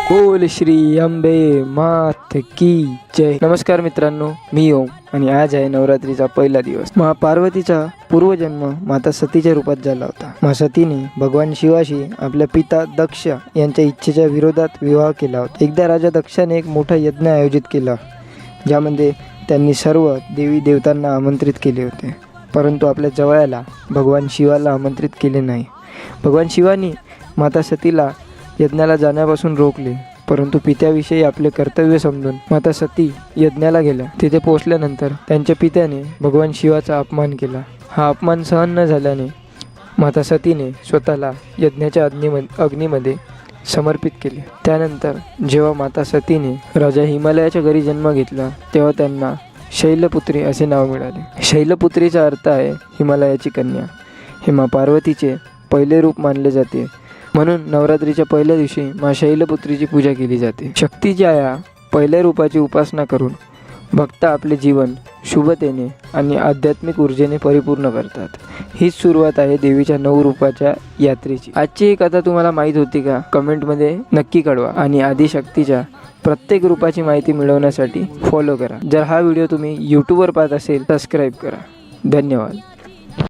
बोल श्री अंबे मात की जय। नमस्कार मित्रांनो, मी ओम आणि आज आहे नवरात्रीचा पहिला दिवस। माँ पार्वतीचा पूर्वजन्म माता सतीच्या रूपात झाला होता। माँ सतीने भगवान शिवाशी आपल्या पिता दक्ष यांच्या इच्छेच्या विरोधात विवाह केला होता। एकदा राजा दक्षाने एक मोठा यज्ञ आयोजित केला, ज्यामध्ये त्यांनी सर्व देवी देवतांना आमंत्रित केले होते, परंतु आपल्या जवळाला भगवान शिवाला आमंत्रित केले नाही। भगवान शिवानी माता सतीला यज्ञाला जाण्यापासून रोखले, परंतु पित्याविषयी आपले कर्तव्य समजून माता सती यज्ञाला गेल्या। तिथे पोहोचल्यानंतर त्यांच्या पित्याने भगवान शिवाचा अपमान केला। हा अपमान सहन न झाल्याने माता सतीने स्वतःला यज्ञाच्या अग्नीमध्ये समर्पित केले। त्यानंतर जेव्हा माता सतीने राजा हिमालयाच्या घरी जन्म घेतला, तेव्हा त्यांना शैलपुत्री असे नाव मिळाले। शैलपुत्रीचा अर्थ आहे हिमालयाची कन्या। हे माँ पार्वतीचे पहिले रूप मानले जाते, म्हणून नवरात्रीच्या पहिल्या दिवशी माँ शैलपुत्रीची पूजा केली जाते। शक्तीच्या या पहिल्या रूपाची उपासना करून भक्त आपले जीवन शुभतेने आणि आध्यात्मिक ऊर्जेने परिपूर्ण करतात। हीच सुरुवात आहे देवीच्या 9 रूपाच्या यात्रेची। आजची ही कथा तुम्हाला माहीत होती का? कमेंटमध्ये नक्की कळवा आणि आदिशक्तीच्या प्रत्येक रूपाची माहिती मिळवण्यासाठी फॉलो करा। जर हा व्हिडिओ तुम्ही यूट्यूबवर पाहत असेल, सबस्क्राईब करा। धन्यवाद।